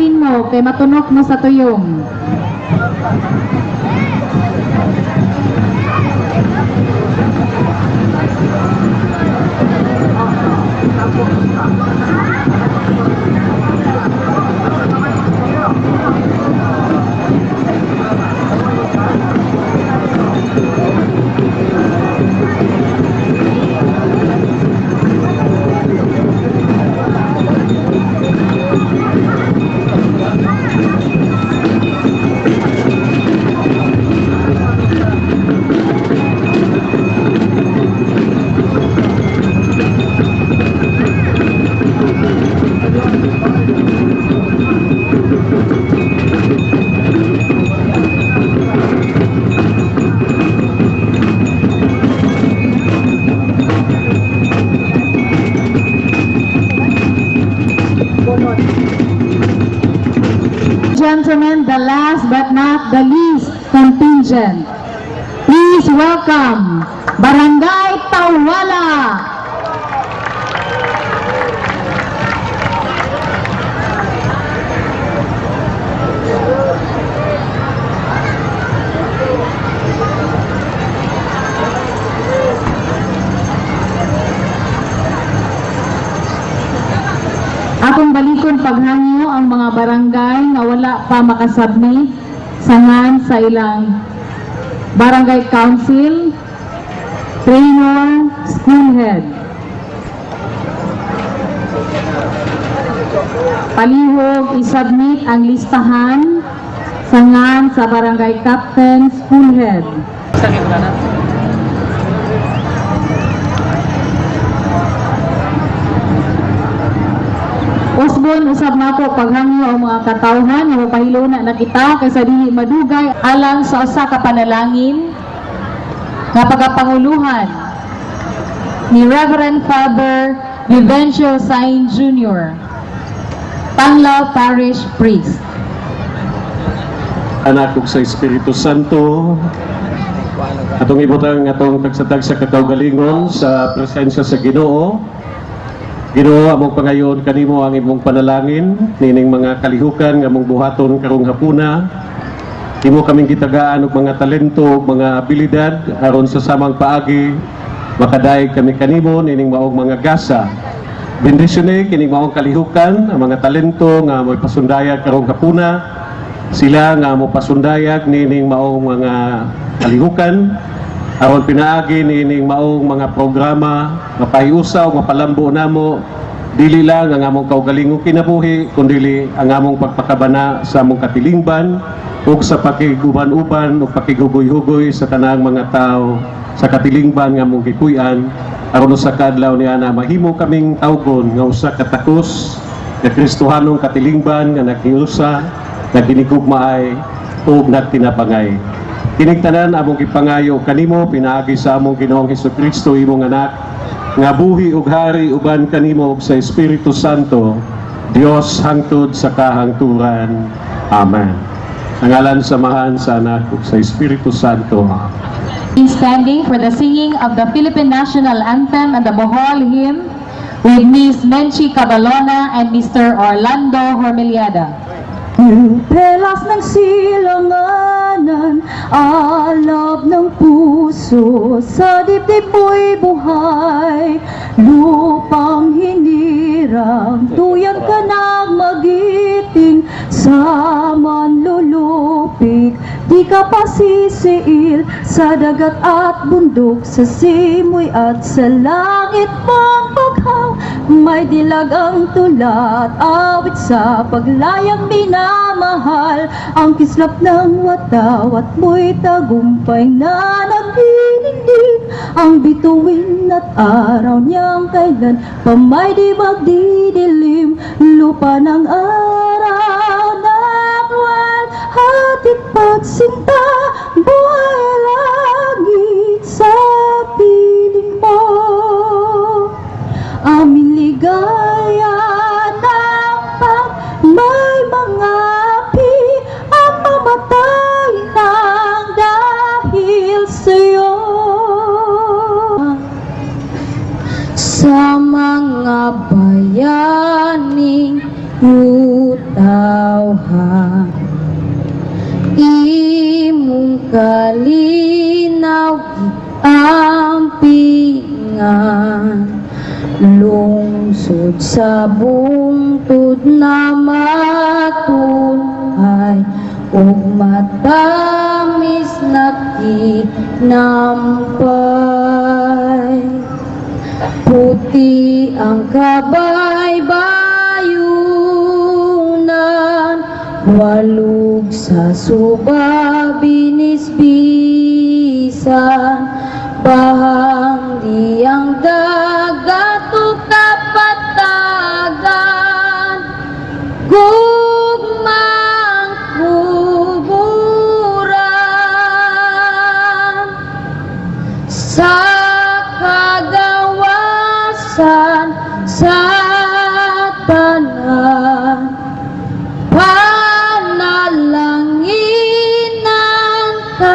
Bahin mo kay matunok mo sa tuyong. Gentlemen, the last but not the least contingent. Please welcome Barangay Tawala. Akong balikon paghangyo ang mga barangay nga wala pa makasubmit sangan sa ilang barangay council, trainer, school head. Palihog isubmit ang listahan sangan sa barangay captain, school head. Usbon usab nako paghangyo ang mga katawhan nga mapahiluna na kita kaysa dili madugay alang sa usa ka panalangin nga pagapanguluhan ni Reverend Father Vivencio Sain Jr., Panglao Parish Priest. Anak ug sa Espiritu Santo, atong ibutang atong tagsatag sa katawgalingon sa presensya sa Ginoo. Ginoo, among pangayon kanimo ang imong panalangin nining mga kalihukan nga among buhaton karong hapuna. Imo kaming gitagaan og mga talento ug mga abilidad aron sa samang paagi makadaig kami kanimo nining maong mga gasa. Bendisyone kining maong kalihukan ang mga talento nga mo'y pasundayag karong hapuna. Sila nga mo pasundayag nining maong mga kalihukan aron pinaagi nining maong mga programa mapahiusa o mapalambo namo dili lang ang among kaugalingong kinabuhi kundi ang among pagpakabana sa among katilingban ug sa pakiguban-uban ug pakigugoy-hugoy sa tanang mga tao sa katilingban nga among gipuy-an aron sa kadlaw niya na mahimo kaming tawgon nga usa ka takos nga Kristohanong katilingban nga nakiusa naginigugmaay ug nagtinapangay. Kining tanan among gipangayo kanimo pinaagi sa among Ginoong Hesukristo imong anak nga buhi ug hari uban kanimo ug sa Espiritu Santo Dios hangtod sa kahangturan. Amen. Sa ngalan samahan sa anak ug sa Espiritu Santo. Standing for the singing of the Philippine National Anthem and the Bohol Hymn with Miss Menchi Cabalona and Mr. Orlando Hormeliada. Pelas ng silanganan, alab ng puso, sa dibdib mo'y buhay, lupang hinirang, tuyang ka nagmagiting, sa manlulupig, di ka pasisiil, sa dagat at bundok, sa simoy at sa langit mong paghaw, may dilag ang tulat, awit sa paglayang minamahal, ang kislap ng watawat mo'y tagumpay na nagdinigdig, ang bituin at araw niyang kailan pamay di magdidilim, lupa ng araw na buwan, hatid pagsinta, buhay langit sa piling mo. Aming ligaya ng pag may mga api ang mamatay ng dahil sa'yo. Sa mga bayaning utaw katawhan. Imong kalinaw ampingan, lungsod sa bungtod na matunhay, ug matamis na kinampay. Puti ang kabaybayunan, walog sa suba binisbisan, bahang di ang dagat o kapatagan, gugmang kuburan sa kagawasan sa tanan. Panalanginan ka,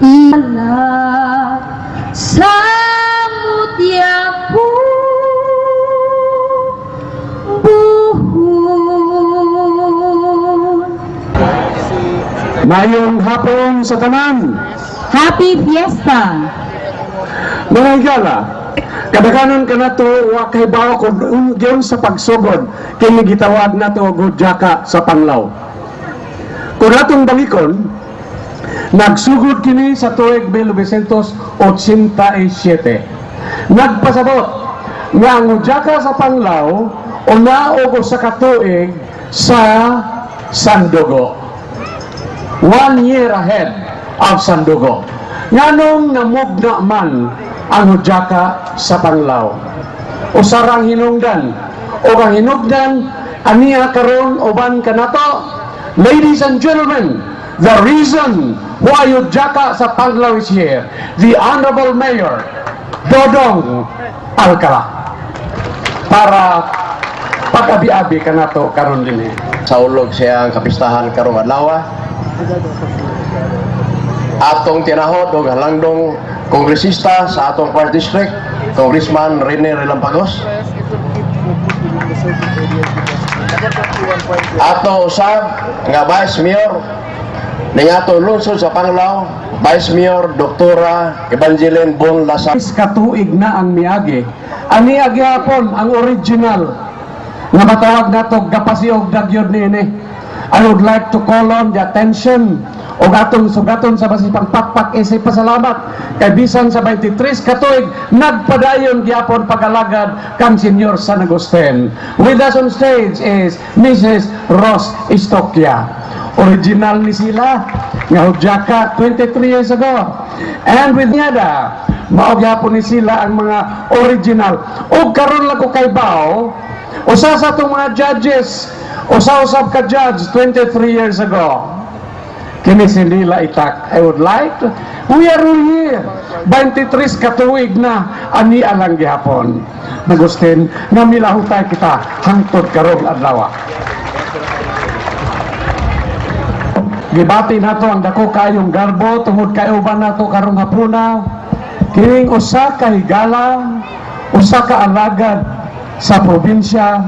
ilat sa mutya ko buhon. Mayong hapon sa tanan, Happy Fiesta! mga igala, kadaghanon ka na to, wakay bawa ko diyon sa pagsugod, kini gitawag na to Gudyaka sa Panlaw. Kung atong balikon, nagsugod kini sa tuig 1987. Nagpasabot nga ang Gudyaka sa Panlaw o naog sa katuig sa Sandugo. 1 year ahead of Sandugo. Nganong namugna man ang Gudyaka sa Panlaw. Usarang hinungdan o ang hinungdan aniya karon uban kanato. Ladies and gentlemen, the reason why Gudyaka sa Panlaw is here, the Honorable Mayor Dodong Alcala, para pag-abi-abi kanato karon din eh. Sa ulog siya ang kapistahan karong adlaw. Atong tinahod og halangdong kongresista sa atong 4th district, Congressman Rene Relampagos. Ato usab nga Vice Mayor ning ato lungsod sa Panlaw, Vice Mayor Doktora Evangeline Bon Lasa. Katuig na ang miagi. Ani agyapon ang original nga matawag nato gapasiog dagyod niini. I would like to call on the attention o atong sugaton sa basis pagpakpak isay pasalamat kay bisan sa 23 katuig nagpadayon gyapon pagalagad kang Senior San Agustin. With us on stage is Mrs. Ros Istokia. Original ni sila nga Gudyaka 23 years ago. And with Nyada, mao gyapon ni sila ang mga original. O karon lang ko kay Bao, usa sa itong mga judges, usa-usab ka judge 23 years ago. Kini si Lila Itak. I would like to, we are here 23 katuig na ani alang gihapon. Nagustin nga milahutay kita hangtod karong adlaw. Gibati nato ang dako kayong garbo tungod kay uban nato karong hapuna. Kining usa ka higala, usa ka alagad sa probinsya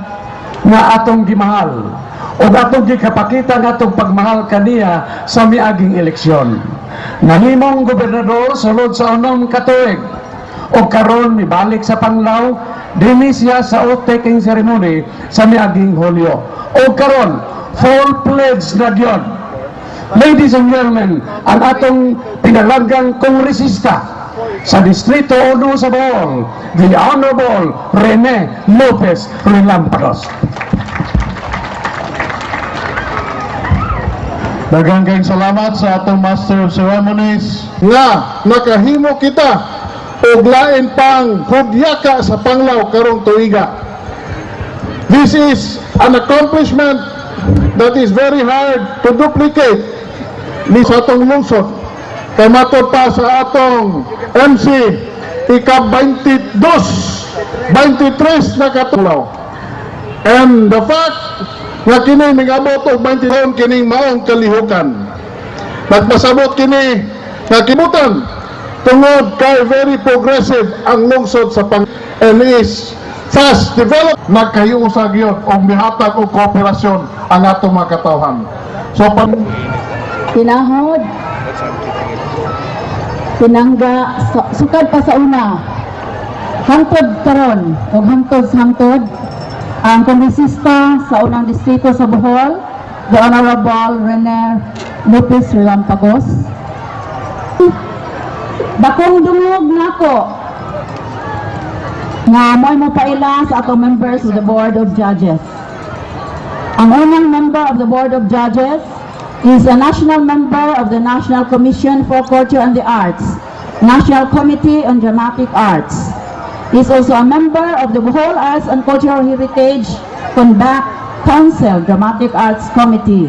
nga atong gimahal o atong gikapakita nga atong pagmahal kaniya sa miaging eleksyon. Nahimong gobernador sulod sa unong katuig o karon mibalik sa Panlaw dinhi siya sa oath-taking ceremony sa miaging Hulyo. O karon full pledge na gyud. Ladies and gentlemen, ang atong pinalagang kongresista sa Distrito 1 sa Bohol, the Honorable Rene Lopez Relampagos. Daghang kayong salamat sa atong Master of Ceremonies nga nakahimo kita og lain pang Gudyaka sa Panlaw karong tuiga. This is an accomplishment that is very hard to duplicate ni sa atong lungsod. Kay matod pa sa atong MC ika-22, 23 na katulaw. And the fact nga kini mingabot og 20 taon kining maong kalihukan. Nagpasabot kini nga kibutan tungod kay very progressive ang lungsod sa and is fast develop, nagkahiusag yun o mihatag o kooperasyon ang atong mga katawhan. So, Pinahod, pinangga, sukad pa sa una, hangtod karon o hangtod ang kongresista sa unang distrito sa Bohol, the Honorable Rene Lopez Relampagos. Bakong dungog nako nga mo'y mopaila sa atong members of the Board of Judges. Ang unang member of the Board of Judges is a national member of the National Commission for Culture and the Arts, National Committee on Dramatic Arts. He is also a member of the Bohol Arts and Cultural Heritage Council Dramatic Arts Committee.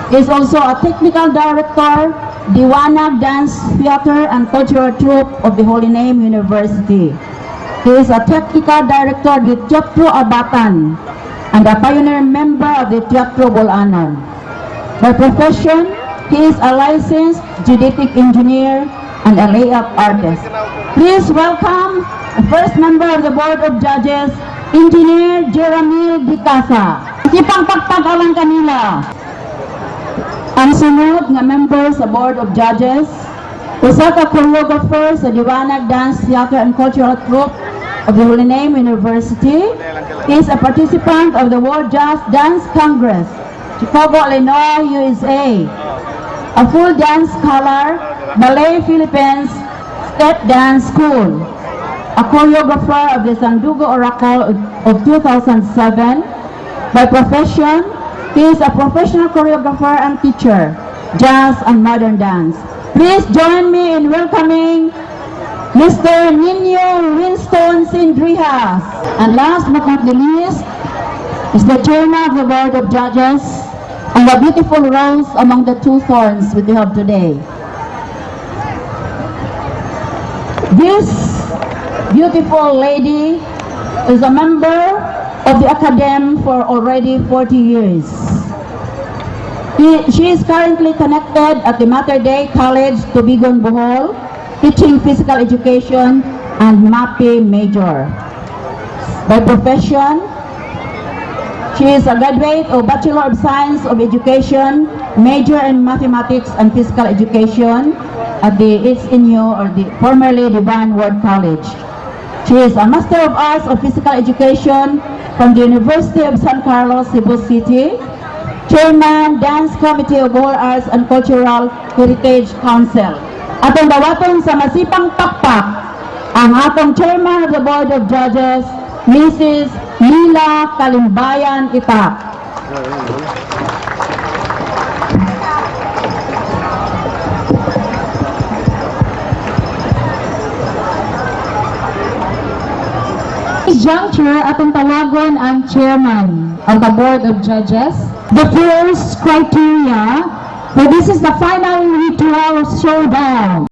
He is also a technical director, Diwanag Dance Theater and Cultural Troupe of the Holy Name University. He is a technical director of the Teatro Abatan and a pioneer member of the Teatro Bolanon. By profession, he is a licensed geodetic engineer and a layup artist. Please welcome the first member of the Board of Judges, Engineer Jeramil Dicasa. Sipang pagpagalang kanila. Ang sunod nga member sa Board of Judges, usa ka choreographer sa Diwanag Dance Theater and Cultural Troupe of the Holy Name University. He is a participant of the World Jazz Dance Congress, Chicago, Illinois, USA. A full dance scholar, Ballet Philippines Step Dance School. A choreographer of the Sandugo Oracle of 2007. By profession, he is a professional choreographer and teacher, jazz and modern dance. Please join me in welcoming Mr. Nino Winston Sindrihas. And last but not the least is the chairman of the Board of Judges and the beautiful rose among the two thorns we have today. This beautiful lady is a member of the Academy for already 40 years. She is currently connected at the Mater Dei College, Tubigon, Bohol, teaching physical education and MAPE major. By profession, she is a graduate of Bachelor of Science of Education, major in Mathematics and Physical Education at the HNU or the formerly Divine Word College. She is a Master of Arts of Physical Education from the University of San Carlos, Cebu City, Chairman, Dance Committee of Bohol Arts and Cultural Heritage Council. Atong dawaton sa masipang pakpak ang atong Chairman of the Board of Judges, Mrs. Lila Kalimbayan Itak. This juncture, atong tawagon ang Chairman of the Board of Judges. The first criteria, but this is the final ritual showdown.